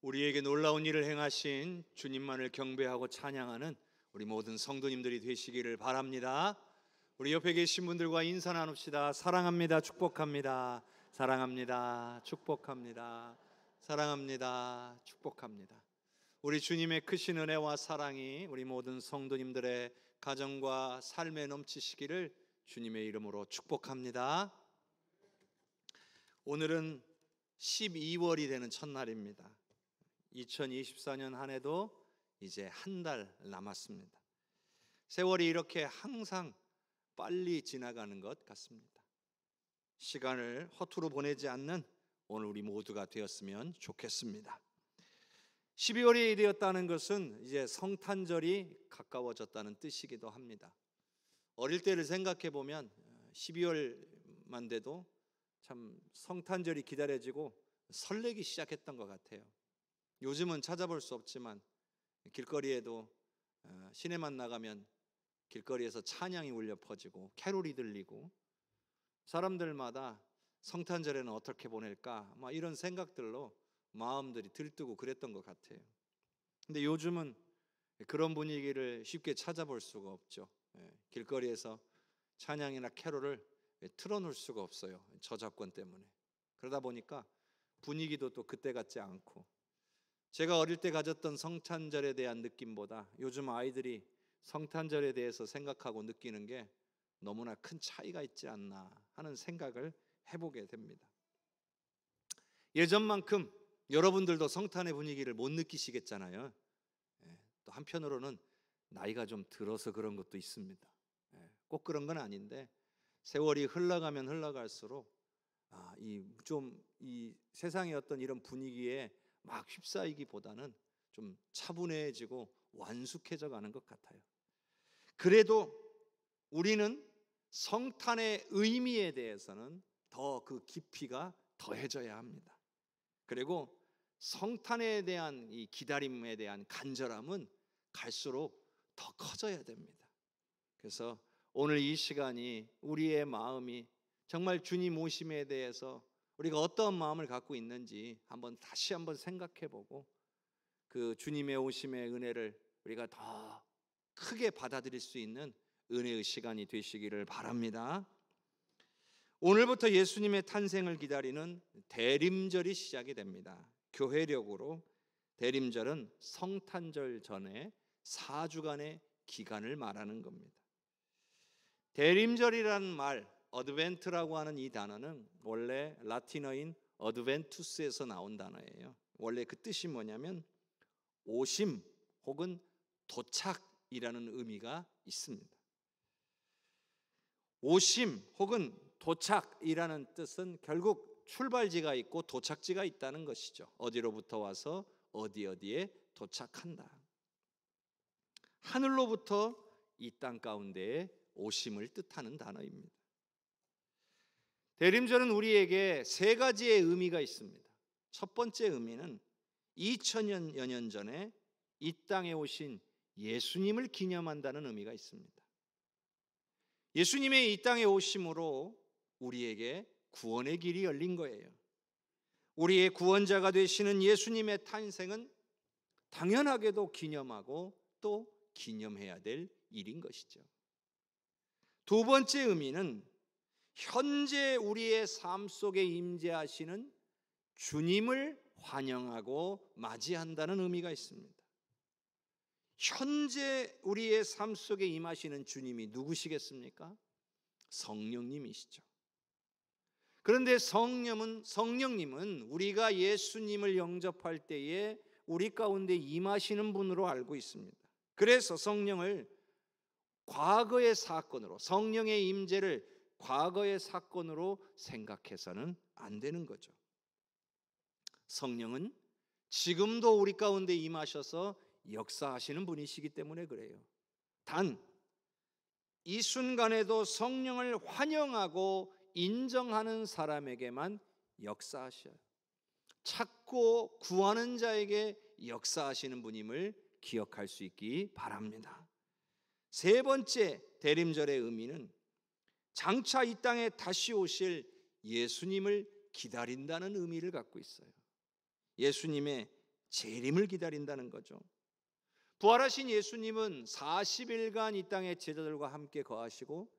우리에게 놀라운 일을 행하신 주님만을 경배하고 찬양하는 우리 모든 성도님들이 되시기를 바랍니다. 우리 옆에 계신 분들과 인사 나눕시다. 사랑합니다. 축복합니다. 사랑합니다. 축복합니다. 사랑합니다. 축복합니다. 우리 주님의 크신 은혜와 사랑이 우리 모든 성도님들의 가정과 삶에 넘치시기를 주님의 이름으로 축복합니다. 오늘은 12월이 되는 첫날입니다. 2024년 한 해도 이제 한 달 남았습니다. 세월이 이렇게 항상 빨리 지나가는 것 같습니다. 시간을 허투루 보내지 않는 오늘 우리 모두가 되었으면 좋겠습니다. 12월이 되었다는 것은 이제 성탄절이 가까워졌다는 뜻이기도 합니다. 어릴 때를 생각해 보면 12월만 돼도 참 성탄절이 기다려지고 설레기 시작했던 것 같아요. 요즘은 찾아볼 수 없지만 길거리에도 시내만 나가면 길거리에서 찬양이 울려 퍼지고 캐롤이 들리고 사람들마다 성탄절에는 어떻게 보낼까 막 이런 생각들로 마음들이 들뜨고 그랬던 것 같아요. 근데 요즘은 그런 분위기를 쉽게 찾아볼 수가 없죠. 길거리에서 찬양이나 캐롤을 틀어놓을 수가 없어요. 저작권 때문에. 그러다 보니까 분위기도 또 그때 같지 않고, 제가 어릴 때 가졌던 성탄절에 대한 느낌보다 요즘 아이들이 성탄절에 대해서 생각하고 느끼는 게 너무나 큰 차이가 있지 않나 하는 생각을 해보게 됩니다. 예전만큼 여러분들도 성탄의 분위기를 못 느끼시겠잖아요. 또 한편으로는 나이가 좀 들어서 그런 것도 있습니다. 꼭 그런 건 아닌데 세월이 흘러가면 흘러갈수록 이 세상의 어떤 이런 분위기에 막 휩싸이기보다는 좀 차분해지고 완숙해져 가는 것 같아요. 그래도 우리는 성탄의 의미에 대해서는 더 그 깊이가 더해져야 합니다. 그리고 성탄에 대한 이 기다림에 대한 간절함은 갈수록 더 커져야 됩니다. 그래서 오늘 이 시간이 우리의 마음이 정말 주님 오심에 대해서 우리가 어떤 마음을 갖고 있는지 다시 한번 생각해보고 그 주님의 오심의 은혜를 우리가 더 크게 받아들일 수 있는 은혜의 시간이 되시기를 바랍니다. 오늘부터 예수님의 탄생을 기다리는 대림절이 시작이 됩니다. 교회력으로 대림절은 성탄절 전에 4주간의 기간을 말하는 겁니다. 대림절이라는 말, 어드벤트라고 하는 이 단어는 원래 라틴어인 어드벤투스에서 나온 단어예요. 원래 그 뜻이 뭐냐면 오심 혹은 도착이라는 의미가 있습니다. 오심 혹은 도착이라는 뜻은 결국 출발지가 있고 도착지가 있다는 것이죠. 어디로부터 와서 어디에 도착한다. 하늘로부터 이 땅 가운데에 오심을 뜻하는 단어입니다. 대림절은 우리에게 세 가지의 의미가 있습니다. 첫 번째 의미는 2000여 년 전에 이 땅에 오신 예수님을 기념한다는 의미가 있습니다. 예수님의 이 땅에 오심으로 우리에게 구원의 길이 열린 거예요. 우리의 구원자가 되시는 예수님의 탄생은 당연하게도 기념하고 또 기념해야 될 일인 것이죠. 두 번째 의미는 현재 우리의 삶 속에 임재하시는 주님을 환영하고 맞이한다는 의미가 있습니다. 현재 우리의 삶 속에 임하시는 주님이 누구시겠습니까? 성령님이시죠. 그런데 성령님은 우리가 예수님을 영접할 때에 우리 가운데 임하시는 분으로 알고 있습니다. 그래서 성령을 과거의 사건으로, 성령의 임재를 과거의 사건으로 생각해서는 안 되는 거죠. 성령은 지금도 우리 가운데 임하셔서 역사하시는 분이시기 때문에 그래요. 단 이 순간에도 성령을 환영하고 인정하는 사람에게만 역사하셔요. 찾고 구하는 자에게 역사하시는 분임을 기억할 수 있기 바랍니다. 세 번째 대림절의 의미는 장차 이 땅에 다시 오실 예수님을 기다린다는 의미를 갖고 있어요. 예수님의 재림을 기다린다는 거죠. 부활하신 예수님은 40일간 이 땅에 제자들과 함께 거하시고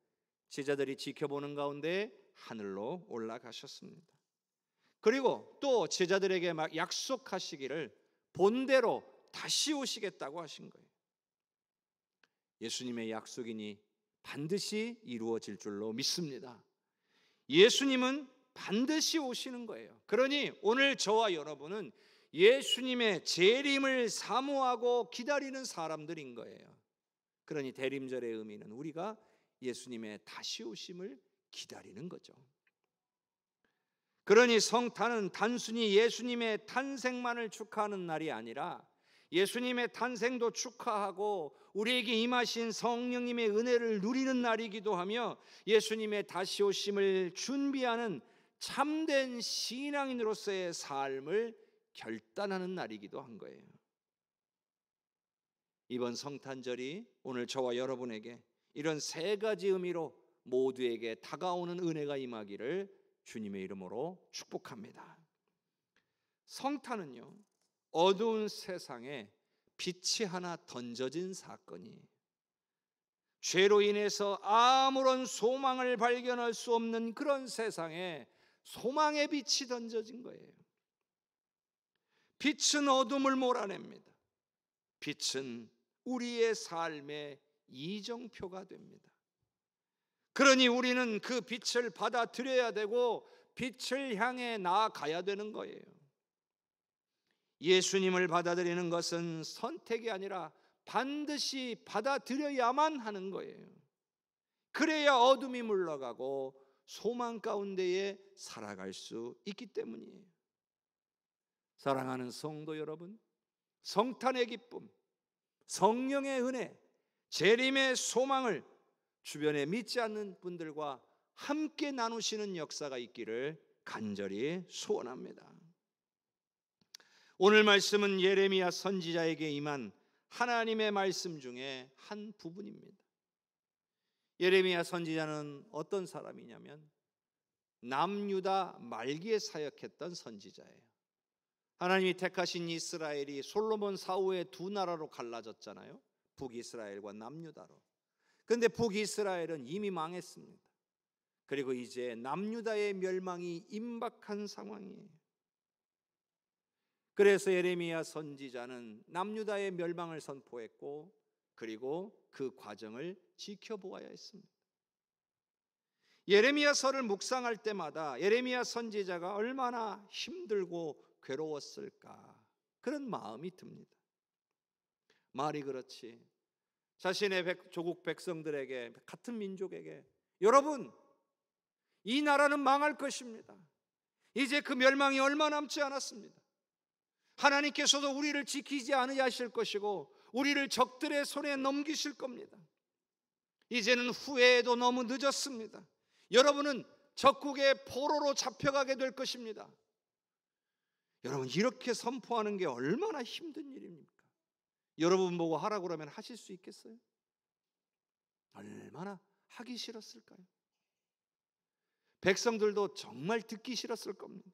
제자들이 지켜보는 가운데 하늘로 올라가셨습니다. 그리고 또 제자들에게 막 약속하시기를 본대로 다시 오시겠다고 하신 거예요. 예수님의 약속이니 반드시 이루어질 줄로 믿습니다. 예수님은 반드시 오시는 거예요. 그러니 오늘 저와 여러분은 예수님의 재림을 사모하고 기다리는 사람들인 거예요. 그러니 대림절의 의미는 우리가 예수님의 다시 오심을 기다리는 거죠. 그러니 성탄은 단순히 예수님의 탄생만을 축하하는 날이 아니라 예수님의 탄생도 축하하고 우리에게 임하신 성령님의 은혜를 누리는 날이기도 하며 예수님의 다시 오심을 준비하는 참된 신앙인으로서의 삶을 결단하는 날이기도 한 거예요. 이번 성탄절이 오늘 저와 여러분에게 이런 세 가지 의미로 모두에게 다가오는 은혜가 임하기를 주님의 이름으로 축복합니다. 성탄은요, 어두운 세상에 빛이 하나 던져진 사건이에요. 죄로 인해서 아무런 소망을 발견할 수 없는 그런 세상에 소망의 빛이 던져진 거예요. 빛은 어둠을 몰아냅니다. 빛은 우리의 삶의 이정표가 됩니다. 그러니 우리는 그 빛을 받아들여야 되고 빛을 향해 나아가야 되는 거예요. 예수님을 받아들이는 것은 선택이 아니라 반드시 받아들여야만 하는 거예요. 그래야 어둠이 물러가고 소망 가운데에 살아갈 수 있기 때문이에요. 사랑하는 성도 여러분, 성탄의 기쁨, 성령의 은혜, 재림의 소망을 주변에 믿지 않는 분들과 함께 나누시는 역사가 있기를 간절히 소원합니다. 오늘 말씀은 예레미야 선지자에게 임한 하나님의 말씀 중에 한 부분입니다. 예레미야 선지자는 어떤 사람이냐면 남유다 말기에 사역했던 선지자예요. 하나님이 택하신 이스라엘이 솔로몬 사후에 두 나라로 갈라졌잖아요. 북이스라엘과 남유다로. 그런데 북이스라엘은 이미 망했습니다. 그리고 이제 남유다의 멸망이 임박한 상황이에요. 그래서 예레미야 선지자는 남유다의 멸망을 선포했고 그리고 그 과정을 지켜보아야 했습니다. 예레미야서를 묵상할 때마다 예레미야 선지자가 얼마나 힘들고 괴로웠을까 그런 마음이 듭니다. 말이 그렇지. 자신의 조국 백성들에게, 같은 민족에게, 여러분, 이 나라는 망할 것입니다. 이제 그 멸망이 얼마 남지 않았습니다. 하나님께서도 우리를 지키지 않으실 것이고 우리를 적들의 손에 넘기실 겁니다. 이제는 후회해도 너무 늦었습니다. 여러분은 적국의 포로로 잡혀가게 될 것입니다. 여러분, 이렇게 선포하는 게 얼마나 힘든 일입니까? 여러분 보고 하라고 그러면 하실 수 있겠어요? 얼마나 하기 싫었을까요? 백성들도 정말 듣기 싫었을 겁니다.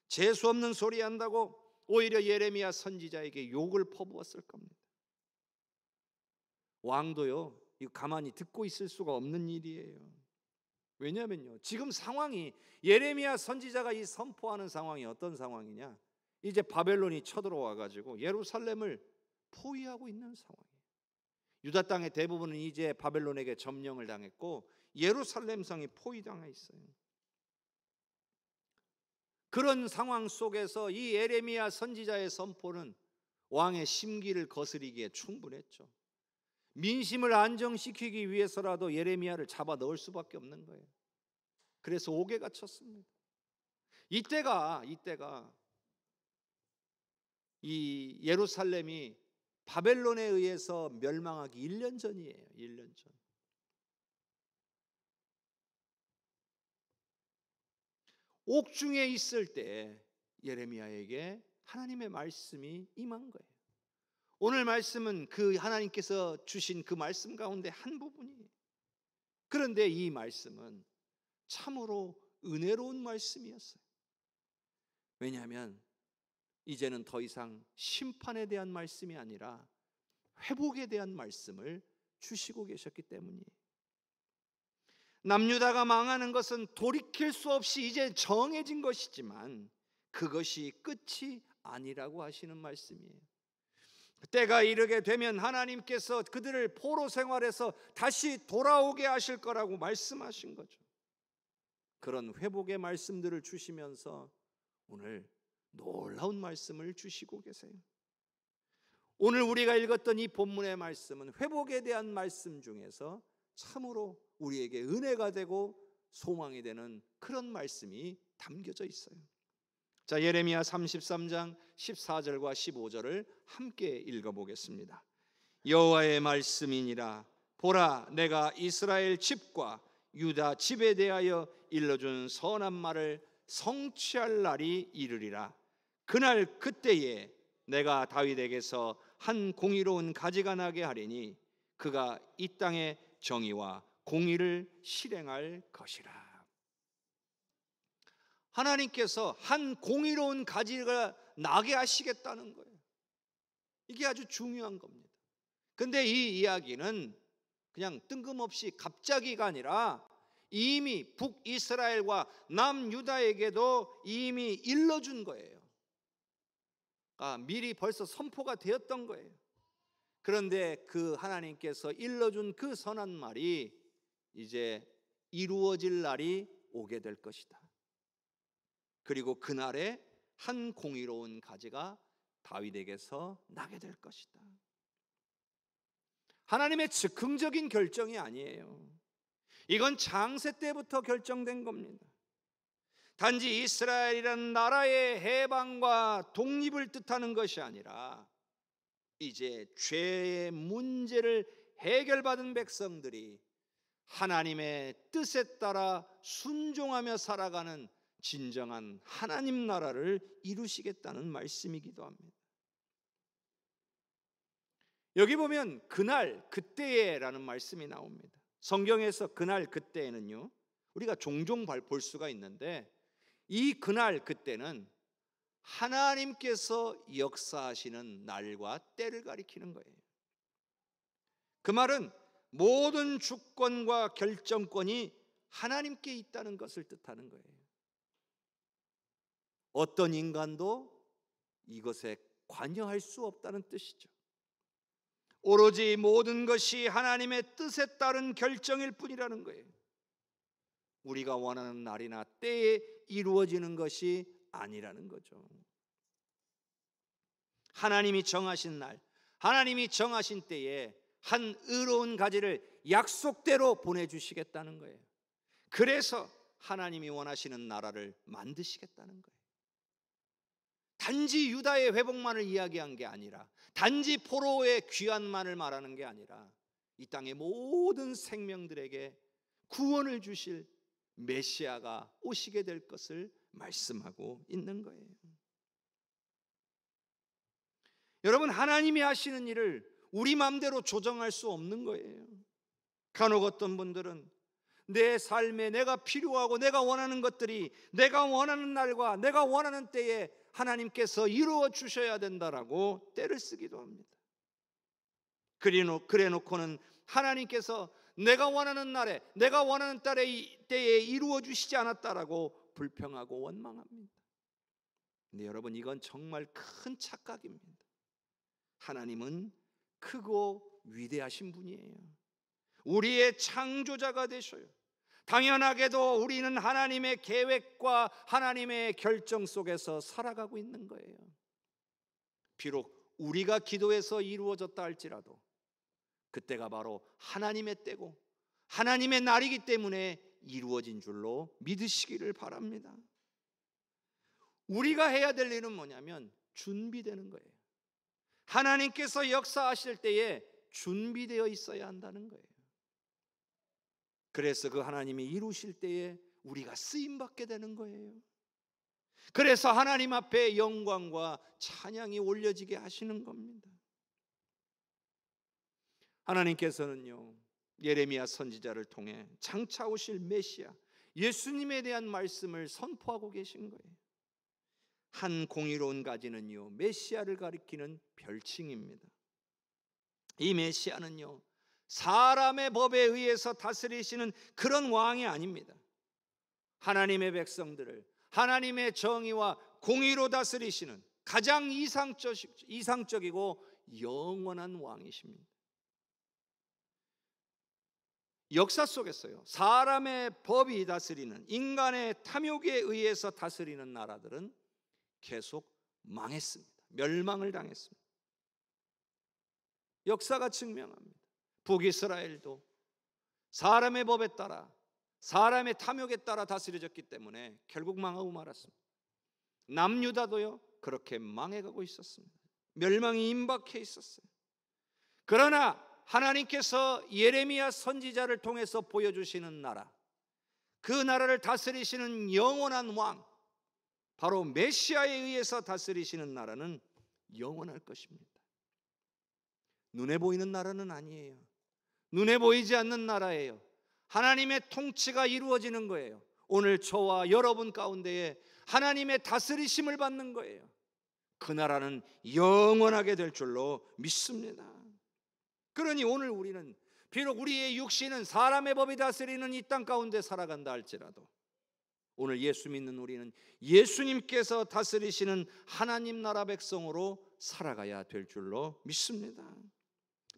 재수 없는 소리 한다고 오히려 예레미야 선지자에게 욕을 퍼부었을 겁니다. 왕도요, 이거 가만히 듣고 있을 수가 없는 일이에요. 왜냐하면요, 지금 상황이, 예레미야 선지자가 이 선포하는 상황이 어떤 상황이냐, 이제 바벨론이 쳐들어와 가지고 예루살렘을 포위하고 있는 상황이에요. 유다 땅의 대부분은 이제 바벨론에게 점령을 당했고 예루살렘 성이 포위당해 있어요. 그런 상황 속에서 이 예레미야 선지자의 선포는 왕의 심기를 거스리기에 충분했죠. 민심을 안정시키기 위해서라도 예레미야를 잡아 넣을 수밖에 없는 거예요. 그래서 옥에 갇혔습니다. 이때가 이 예루살렘이 바벨론에 의해서 멸망하기 1년 전이에요. 1년 전. 옥중에 있을 때 예레미야에게 하나님의 말씀이 임한 거예요. 오늘 말씀은 그 하나님께서 주신 그 말씀 가운데 한 부분이에요. 그런데 이 말씀은 참으로 은혜로운 말씀이었어요. 왜냐하면 이제는 더 이상 심판에 대한 말씀이 아니라 회복에 대한 말씀을 주시고 계셨기 때문이에요. 남유다가 망하는 것은 돌이킬 수 없이 이제 정해진 것이지만 그것이 끝이 아니라고 하시는 말씀이에요. 때가 이르게 되면 하나님께서 그들을 포로 생활에서 다시 돌아오게 하실 거라고 말씀하신 거죠. 그런 회복의 말씀들을 주시면서 오늘 놀라운 말씀을 주시고 계세요. 오늘 우리가 읽었던 이 본문의 말씀은 회복에 대한 말씀 중에서 참으로 우리에게 은혜가 되고 소망이 되는 그런 말씀이 담겨져 있어요. 자, 예레미야 33장 14절과 15절을 함께 읽어보겠습니다. 여호와의 말씀이니라. 보라, 내가 이스라엘 집과 유다 집에 대하여 일러준 선한 말을 성취할 날이 이르리라. 그날 그때에 내가 다윗에게서 한 공의로운 가지가 나게 하리니 그가 이 땅에 정의와 공의를 실행할 것이라. 하나님께서 한 공의로운 가지가 나게 하시겠다는 거예요. 이게 아주 중요한 겁니다. 근데 이 이야기는 그냥 뜬금없이 갑자기가 아니라 이미 북이스라엘과 남유다에게도 이미 일러준 거예요. 미리 벌써 선포가 되었던 거예요. 그런데 그 하나님께서 일러준 그 선한 말이 이제 이루어질 날이 오게 될 것이다. 그리고 그날에 한 공의로운 가지가 다윗에게서 나게 될 것이다. 하나님의 즉흥적인 결정이 아니에요. 이건 창세 때부터 결정된 겁니다. 단지 이스라엘이라는 나라의 해방과 독립을 뜻하는 것이 아니라 이제 죄의 문제를 해결받은 백성들이 하나님의 뜻에 따라 순종하며 살아가는 진정한 하나님 나라를 이루시겠다는 말씀이기도 합니다. 여기 보면 그날 그때에라는 말씀이 나옵니다. 성경에서 그날 그때에는요, 우리가 종종 볼 수가 있는데 이 그날 그때는 하나님께서 역사하시는 날과 때를 가리키는 거예요. 그 말은 모든 주권과 결정권이 하나님께 있다는 것을 뜻하는 거예요. 어떤 인간도 이것에 관여할 수 없다는 뜻이죠. 오로지 모든 것이 하나님의 뜻에 따른 결정일 뿐이라는 거예요. 우리가 원하는 날이나 때에 이루어지는 것이 아니라는 거죠. 하나님이 정하신 날, 하나님이 정하신 때에 한 의로운 가지를 약속대로 보내주시겠다는 거예요. 그래서 하나님이 원하시는 나라를 만드시겠다는 거예요. 단지 유다의 회복만을 이야기한 게 아니라, 단지 포로의 귀환만을 말하는 게 아니라 이 땅의 모든 생명들에게 구원을 주실 메시아가 오시게 될 것을 말씀하고 있는 거예요. 여러분, 하나님이 하시는 일을 우리 마음대로 조정할 수 없는 거예요. 간혹 어떤 분들은 내 삶에 내가 필요하고 내가 원하는 것들이 내가 원하는 날과 내가 원하는 때에 하나님께서 이루어 주셔야 된다라고 때를 쓰기도 합니다. 그래 놓고는 하나님께서 내가 원하는 날에 내가 원하는 때에 이루어 주시지 않았다라고 불평하고 원망합니다. 근데 여러분, 이건 정말 큰 착각입니다. 하나님은 크고 위대하신 분이에요. 우리의 창조자가 되셔요. 당연하게도 우리는 하나님의 계획과 하나님의 결정 속에서 살아가고 있는 거예요. 비록 우리가 기도해서 이루어졌다 할지라도 그때가 바로 하나님의 때고 하나님의 날이기 때문에 이루어진 줄로 믿으시기를 바랍니다. 우리가 해야 될 일은 뭐냐면 준비되는 거예요. 하나님께서 역사하실 때에 준비되어 있어야 한다는 거예요. 그래서 그 하나님이 이루실 때에 우리가 쓰임받게 되는 거예요. 그래서 하나님 앞에 영광과 찬양이 올려지게 하시는 겁니다. 하나님께서는요, 예레미야 선지자를 통해 장차 오실 메시아 예수님에 대한 말씀을 선포하고 계신 거예요. 한 공의로운 가지는요, 메시아를 가리키는 별칭입니다. 이 메시아는요, 사람의 법에 의해서 다스리시는 그런 왕이 아닙니다. 하나님의 백성들을 하나님의 정의와 공의로 다스리시는 가장 이상적이고 영원한 왕이십니다. 역사 속에서요, 사람의 법이 다스리는, 인간의 탐욕에 의해서 다스리는 나라들은 계속 망했습니다. 멸망을 당했습니다. 역사가 증명합니다. 북이스라엘도 사람의 법에 따라, 사람의 탐욕에 따라 다스려졌기 때문에 결국 망하고 말았습니다. 남유다도요, 그렇게 망해가고 있었습니다. 멸망이 임박해 있었어요. 그러나 하나님께서 예레미야 선지자를 통해서 보여주시는 나라, 그 나라를 다스리시는 영원한 왕, 바로 메시아에 의해서 다스리시는 나라는 영원할 것입니다. 눈에 보이는 나라는 아니에요. 눈에 보이지 않는 나라예요. 하나님의 통치가 이루어지는 거예요. 오늘 저와 여러분 가운데에 하나님의 다스리심을 받는 거예요. 그 나라는 영원하게 될 줄로 믿습니다. 그러니 오늘 우리는 비록 우리의 육신은 사람의 법이 다스리는 이 땅 가운데 살아간다 할지라도 오늘 예수 믿는 우리는 예수님께서 다스리시는 하나님 나라 백성으로 살아가야 될 줄로 믿습니다.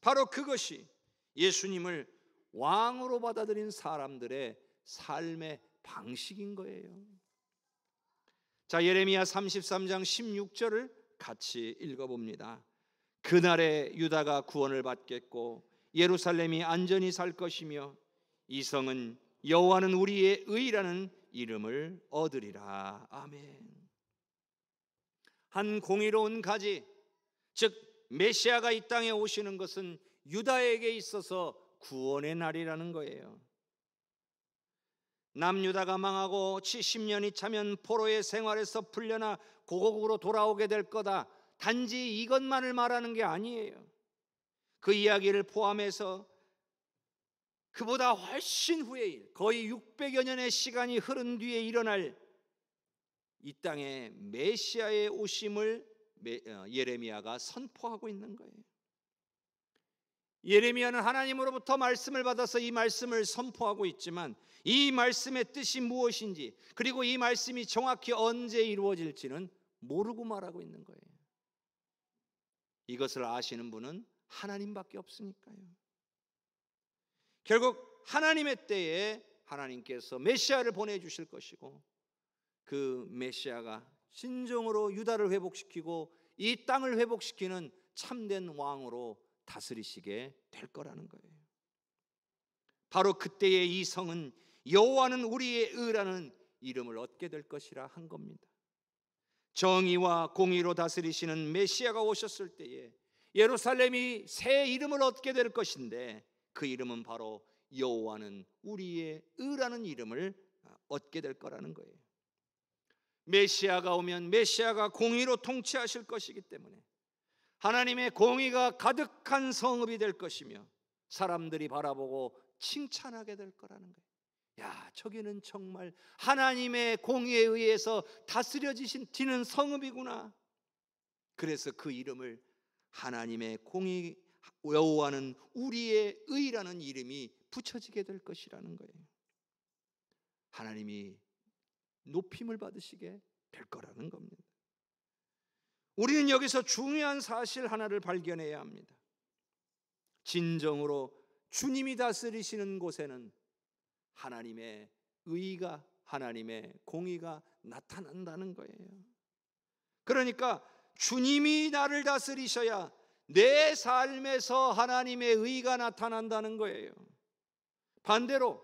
바로 그것이 예수님을 왕으로 받아들인 사람들의 삶의 방식인 거예요. 자, 예레미야 33장 16절을 같이 읽어봅니다. 그날에 유다가 구원을 받겠고 예루살렘이 안전히 살 것이며 이 성은 여호와는 우리의 의라는 이름을 얻으리라. 아멘. 한 공의로운 가지, 즉 메시아가 이 땅에 오시는 것은 유다에게 있어서 구원의 날이라는 거예요. 남유다가 망하고 70년이 차면 포로의 생활에서 풀려나 고국으로 돌아오게 될 거다, 단지 이것만을 말하는 게 아니에요. 그 이야기를 포함해서 그보다 훨씬 후의 일, 거의 600여 년의 시간이 흐른 뒤에 일어날 이 땅에 메시아의 오심을 예레미야가 선포하고 있는 거예요. 예레미야는 하나님으로부터 말씀을 받아서 이 말씀을 선포하고 있지만 이 말씀의 뜻이 무엇인지, 그리고 이 말씀이 정확히 언제 이루어질지는 모르고 말하고 있는 거예요. 이것을 아시는 분은 하나님밖에 없으니까요. 결국 하나님의 때에 하나님께서 메시아를 보내주실 것이고, 그 메시아가 진정으로 유다를 회복시키고 이 땅을 회복시키는 참된 왕으로 다스리시게 될 거라는 거예요. 바로 그때의 이 성은 여호와는 우리의 의라는 이름을 얻게 될 것이라 한 겁니다. 정의와 공의로 다스리시는 메시아가 오셨을 때에 예루살렘이 새 이름을 얻게 될 것인데, 그 이름은 바로 여호와는 우리의 의라는 이름을 얻게 될 거라는 거예요. 메시아가 오면 메시아가 공의로 통치하실 것이기 때문에 하나님의 공의가 가득한 성읍이 될 것이며 사람들이 바라보고 칭찬하게 될 거라는 거예요. 야, 저기는 정말 하나님의 공의에 의해서 다스려지는 성읍이구나. 그래서 그 이름을 하나님의 공의, 여호와는 우리의 의라는 이름이 붙여지게 될 것이라는 거예요. 하나님이 높임을 받으시게 될 거라는 겁니다. 우리는 여기서 중요한 사실 하나를 발견해야 합니다. 진정으로 주님이 다스리시는 곳에는 하나님의 의가, 하나님의 공의가 나타난다는 거예요. 그러니까 주님이 나를 다스리셔야 내 삶에서 하나님의 의가 나타난다는 거예요. 반대로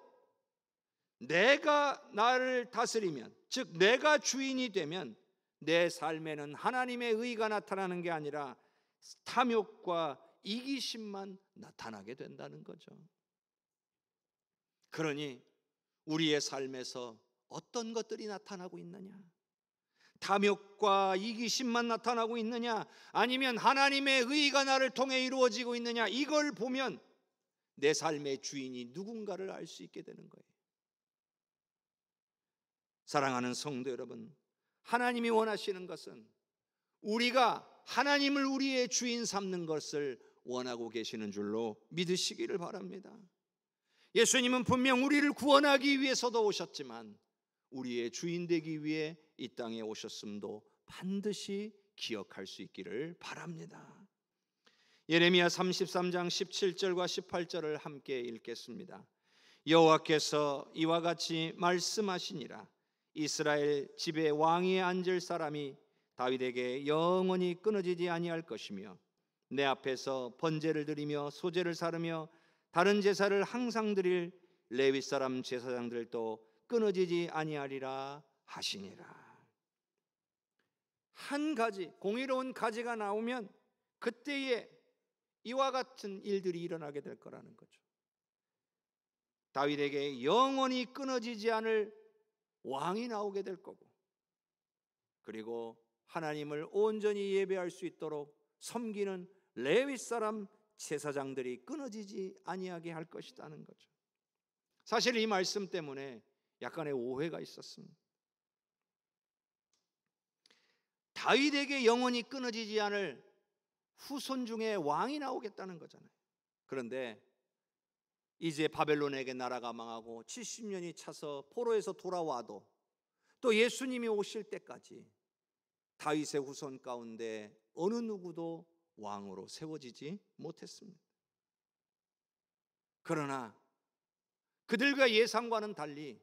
내가 나를 다스리면, 즉 내가 주인이 되면 내 삶에는 하나님의 의가 나타나는 게 아니라 탐욕과 이기심만 나타나게 된다는 거죠. 그러니 우리의 삶에서 어떤 것들이 나타나고 있느냐? 탐욕과 이기심만 나타나고 있느냐? 아니면 하나님의 의가 나를 통해 이루어지고 있느냐? 이걸 보면 내 삶의 주인이 누군가를 알 수 있게 되는 거예요. 사랑하는 성도 여러분, 하나님이 원하시는 것은 우리가 하나님을 우리의 주인 삼는 것을 원하고 계시는 줄로 믿으시기를 바랍니다. 예수님은 분명 우리를 구원하기 위해서도 오셨지만 우리의 주인 되기 위해 이 땅에 오셨음도 반드시 기억할 수 있기를 바랍니다. 예레미야 33장 17절과 18절을 함께 읽겠습니다. 여호와께서 이와 같이 말씀하시니라. 이스라엘 집에 왕위에 앉을 사람이 다윗에게 영원히 끊어지지 아니할 것이며 내 앞에서 번제를 드리며 소제를 사르며 다른 제사를 항상 드릴 레위 사람 제사장들도 끊어지지 아니하리라 하시니라. 한 가지 공의로운 가지가 나오면 그때에 이와 같은 일들이 일어나게 될 거라는 거죠. 다윗에게 영원히 끊어지지 않을 왕이 나오게 될 거고, 그리고 하나님을 온전히 예배할 수 있도록 섬기는 레위 사람 제사장들이 끊어지지 아니하게 할 것이라는 거죠. 사실 이 말씀 때문에 약간의 오해가 있었습니다. 다윗에게 영원히 끊어지지 않을 후손 중에 왕이 나오겠다는 거잖아요. 그런데 이제 바벨론에게 나라가 망하고 70년이 차서 포로에서 돌아와도 또 예수님이 오실 때까지 다윗의 후손 가운데 어느 누구도 왕으로 세워지지 못했습니다. 그러나 그들과 예상과는 달리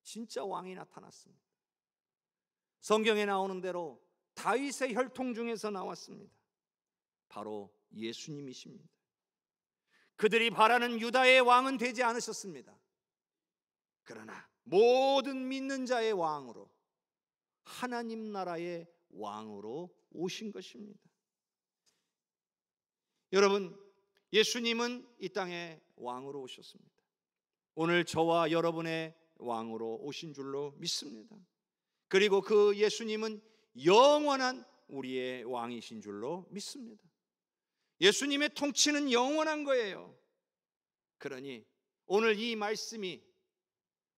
진짜 왕이 나타났습니다. 성경에 나오는 대로 다윗의 혈통 중에서 나왔습니다. 바로 예수님이십니다. 그들이 바라는 유다의 왕은 되지 않으셨습니다. 그러나 모든 믿는 자의 왕으로, 하나님 나라의 왕으로 오신 것입니다. 여러분, 예수님은 이 땅에 왕으로 오셨습니다. 오늘 저와 여러분의 왕으로 오신 줄로 믿습니다. 그리고 그 예수님은 영원한 우리의 왕이신 줄로 믿습니다. 예수님의 통치는 영원한 거예요. 그러니 오늘 이 말씀이,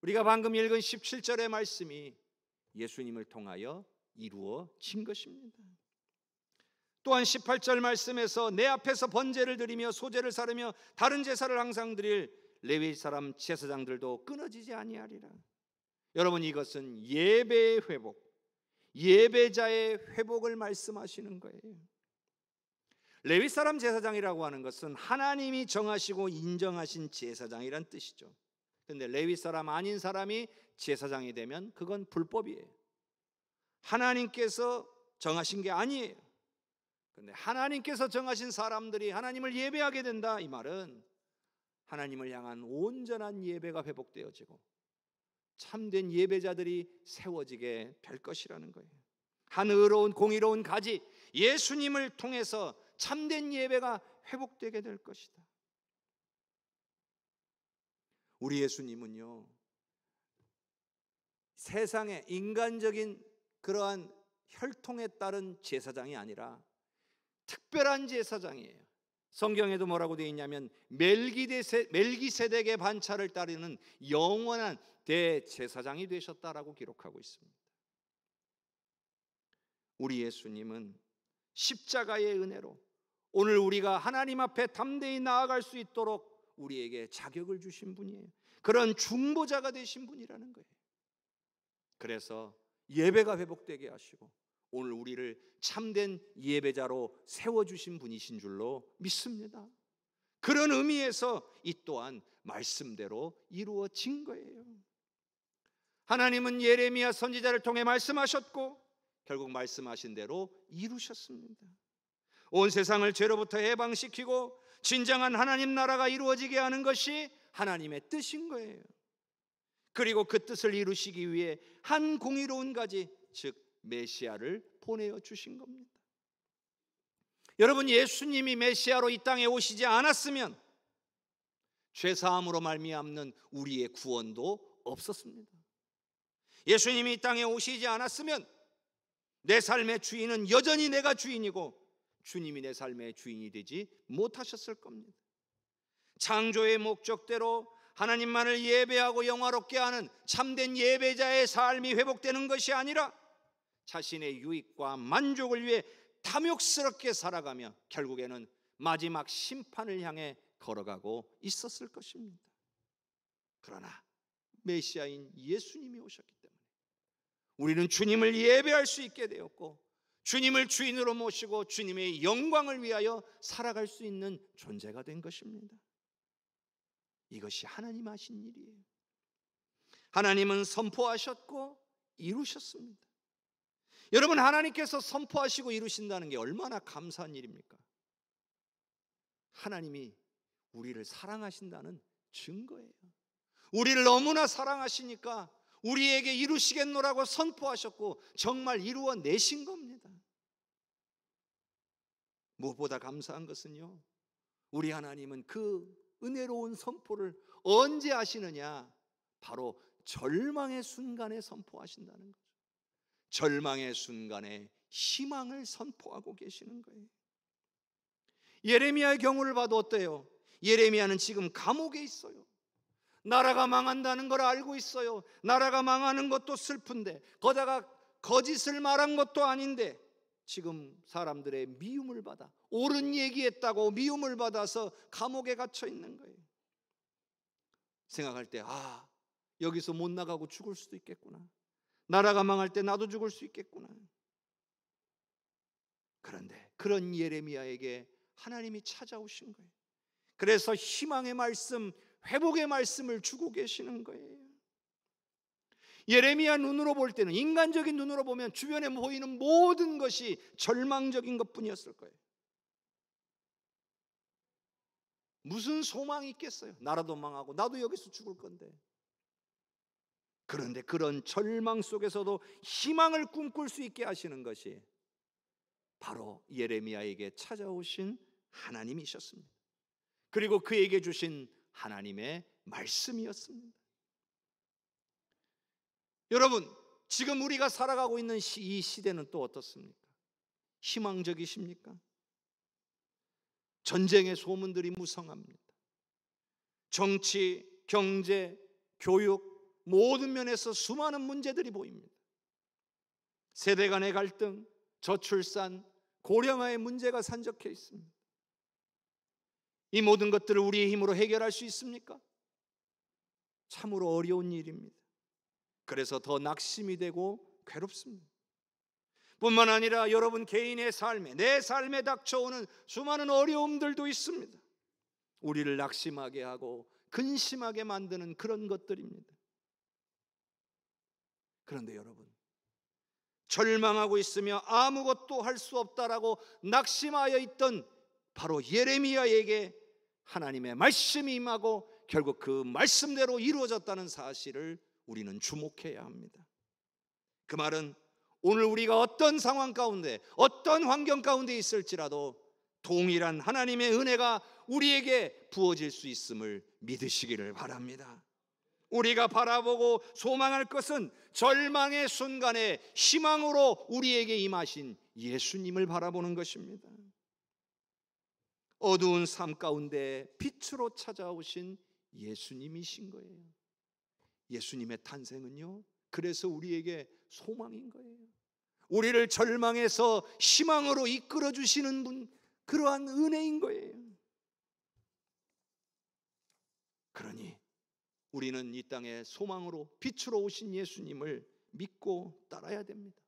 우리가 방금 읽은 17절의 말씀이 예수님을 통하여 이루어진 것입니다. 또한 18절 말씀에서 내 앞에서 번제를 드리며 소제를 사르며 다른 제사를 항상 드릴 레위 사람 제사장들도 끊어지지 아니하리라. 여러분, 이것은 예배의 회복, 예배자의 회복을 말씀하시는 거예요. 레위 사람 제사장이라고 하는 것은 하나님이 정하시고 인정하신 제사장이란 뜻이죠. 그런데 레위 사람 아닌 사람이 제사장이 되면 그건 불법이에요. 하나님께서 정하신 게 아니에요. 그런데 하나님께서 정하신 사람들이 하나님을 예배하게 된다, 이 말은 하나님을 향한 온전한 예배가 회복되어지고 참된 예배자들이 세워지게 될 것이라는 거예요. 한 의로운 공의로운 가지, 예수님을 통해서 참된 예배가 회복되게 될 것이다. 우리 예수님은요, 세상의 인간적인 그러한 혈통에 따른 제사장이 아니라 특별한 제사장이에요. 성경에도 뭐라고 되어 있냐면 멜기세덱의 반차를 따르는 영원한 대제사장이 되셨다라고 기록하고 있습니다. 우리 예수님은 십자가의 은혜로 오늘 우리가 하나님 앞에 담대히 나아갈 수 있도록 우리에게 자격을 주신 분이에요. 그런 중보자가 되신 분이라는 거예요. 그래서 예배가 회복되게 하시고 오늘 우리를 참된 예배자로 세워주신 분이신 줄로 믿습니다. 그런 의미에서 이 또한 말씀대로 이루어진 거예요. 하나님은 예레미야 선지자를 통해 말씀하셨고 결국 말씀하신 대로 이루셨습니다. 온 세상을 죄로부터 해방시키고 진정한 하나님 나라가 이루어지게 하는 것이 하나님의 뜻인 거예요. 그리고 그 뜻을 이루시기 위해 한 공의로운 가지, 즉 메시아를 보내어 주신 겁니다. 여러분, 예수님이 메시아로 이 땅에 오시지 않았으면 죄사함으로 말미암는 우리의 구원도 없었습니다. 예수님이 이 땅에 오시지 않았으면 내 삶의 주인은 여전히 내가 주인이고 주님이 내 삶의 주인이 되지 못하셨을 겁니다. 창조의 목적대로 하나님만을 예배하고 영화롭게 하는 참된 예배자의 삶이 회복되는 것이 아니라 자신의 유익과 만족을 위해 탐욕스럽게 살아가며 결국에는 마지막 심판을 향해 걸어가고 있었을 것입니다. 그러나 메시아인 예수님이 오셨기 때문에 우리는 주님을 예배할 수 있게 되었고, 주님을 주인으로 모시고 주님의 영광을 위하여 살아갈 수 있는 존재가 된 것입니다. 이것이 하나님 하신 일이에요. 하나님은 선포하셨고 이루셨습니다. 여러분, 하나님께서 선포하시고 이루신다는 게 얼마나 감사한 일입니까? 하나님이 우리를 사랑하신다는 증거예요. 우리를 너무나 사랑하시니까 우리에게 이루시겠노라고 선포하셨고 정말 이루어내신 겁니다. 무엇보다 감사한 것은요, 우리 하나님은 그 은혜로운 선포를 언제 하시느냐? 바로 절망의 순간에 선포하신다는 거죠. 절망의 순간에 희망을 선포하고 계시는 거예요. 예레미야의 경우를 봐도 어때요? 예레미야는 지금 감옥에 있어요. 나라가 망한다는 걸 알고 있어요. 나라가 망하는 것도 슬픈데, 거다가 거짓을 말한 것도 아닌데 지금 사람들의 미움을 받아, 옳은 얘기했다고 미움을 받아서 감옥에 갇혀 있는 거예요. 생각할 때, 여기서 못 나가고 죽을 수도 있겠구나. 나라가 망할 때 나도 죽을 수 있겠구나. 그런데 그런 예레미야에게 하나님이 찾아오신 거예요. 그래서 희망의 말씀, 회복의 말씀을 주고 계시는 거예요. 예레미야 눈으로 볼 때는, 인간적인 눈으로 보면 주변에 보이는 모든 것이 절망적인 것뿐이었을 거예요. 무슨 소망이 있겠어요? 나라도 망하고 나도 여기서 죽을 건데. 그런데 그런 절망 속에서도 희망을 꿈꿀 수 있게 하시는 것이 바로 예레미야에게 찾아오신 하나님이셨습니다. 그리고 그에게 주신 하나님의 말씀이었습니다. 여러분, 지금 우리가 살아가고 있는 이 시대는 또 어떻습니까? 희망적이십니까? 전쟁의 소문들이 무성합니다. 정치, 경제, 교육, 모든 면에서 수많은 문제들이 보입니다. 세대 간의 갈등, 저출산, 고령화의 문제가 산적해 있습니다. 이 모든 것들을 우리의 힘으로 해결할 수 있습니까? 참으로 어려운 일입니다. 그래서 더 낙심이 되고 괴롭습니다. 뿐만 아니라 여러분 개인의 삶에, 내 삶에 닥쳐오는 수많은 어려움들도 있습니다. 우리를 낙심하게 하고 근심하게 만드는 그런 것들입니다. 그런데 여러분, 절망하고 있으며 아무것도 할 수 없다라고 낙심하여 있던 바로 예레미야에게 하나님의 말씀이 임하고 결국 그 말씀대로 이루어졌다는 사실을 우리는 주목해야 합니다. 그 말은 오늘 우리가 어떤 상황 가운데, 어떤 환경 가운데 있을지라도 동일한 하나님의 은혜가 우리에게 부어질 수 있음을 믿으시기를 바랍니다. 우리가 바라보고 소망할 것은 절망의 순간에 희망으로 우리에게 임하신 예수님을 바라보는 것입니다. 어두운 삶 가운데 빛으로 찾아오신 예수님이신 거예요. 예수님의 탄생은요, 그래서 우리에게 소망인 거예요. 우리를 절망에서 희망으로 이끌어 주시는 분, 그러한 은혜인 거예요. 그러니 우리는 이 땅에 소망으로 빛으로 오신 예수님을 믿고 따라야 됩니다.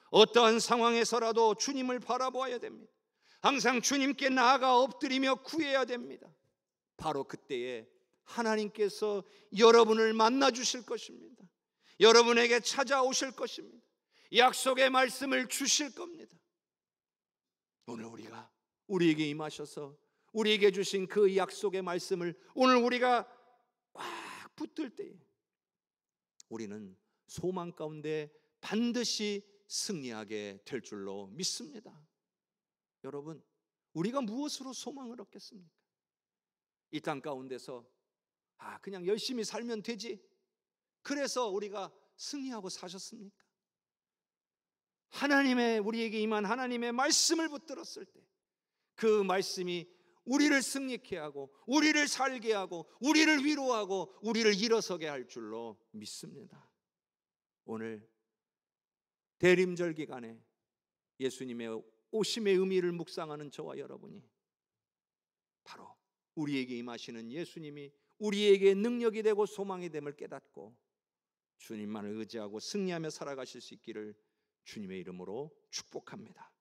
어떠한 상황에서라도 주님을 바라보아야 됩니다. 항상 주님께 나아가 엎드리며 구해야 됩니다. 바로 그때에 하나님께서 여러분을 만나 주실 것입니다. 여러분에게 찾아오실 것입니다. 약속의 말씀을 주실 겁니다. 오늘 우리에게 임하셔서 우리에게 주신 그 약속의 말씀을 오늘 우리가 꽉 붙들 때에 우리는 소망 가운데 반드시 승리하게 될 줄로 믿습니다. 여러분, 우리가 무엇으로 소망을 얻겠습니까? 이 땅 가운데서 그냥 열심히 살면 되지, 그래서 우리가 승리하고 사셨습니까? 하나님의, 우리에게 임한 하나님의 말씀을 붙들었을 때 그 말씀이 우리를 승리케 하고 우리를 살게 하고 우리를 위로하고 우리를 일어서게 할 줄로 믿습니다. 오늘 대림절 기간에 예수님의 오심의 의미를 묵상하는 저와 여러분이 바로 우리에게 임하시는 예수님이 우리에게 능력이 되고 소망이 됨을 깨닫고 주님만을 의지하고 승리하며 살아가실 수 있기를 주님의 이름으로 축복합니다.